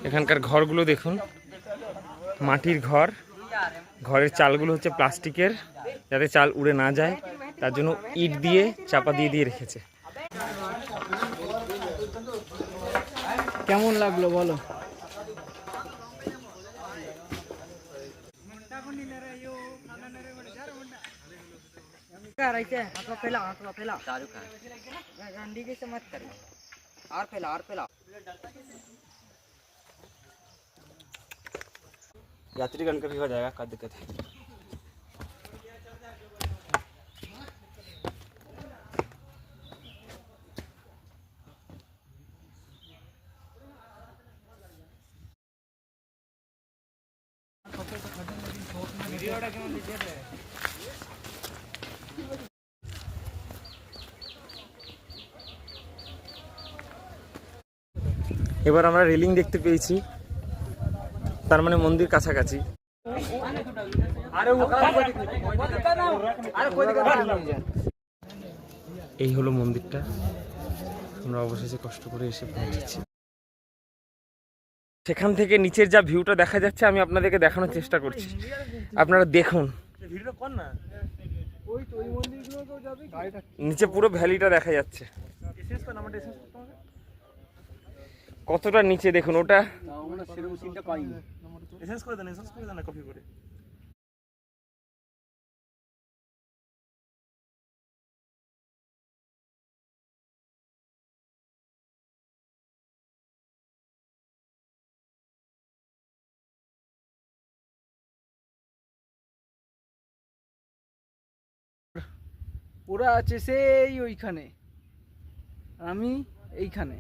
এখানকার ঘরগুলো দেখুন, মাটির ঘর। ঘরের চালগুলো হচ্ছে প্লাস্টিকের, যাতে চাল উড়ে না যায়, তার জন্য ইট দিয়ে চাপা দিয়ে দিয়ে রেখেছে। কেমন লাগলো বলো? यात्रीगण का भी हो जाएगा, क्या दिक्कत है। এবার আমরা রেলিং দেখতে পেয়েছি, তার মানে মন্দির কাছাকাছি। এই হলো মন্দিরটা, আমরা অবশেষে কষ্ট করে এসে পৌঁছেছি। সেখান থেকে নিচের যা ভিউটা দেখা যাচ্ছে আমি আপনাদেরকে দেখানোর চেষ্টা করছি, আপনারা দেখুন। নিচে পুরো ভ্যালিটা দেখা যাচ্ছে, কতটা নিচে দেখুন। ওটা ওরা আছে সেই ওইখানে, আমি এইখানে।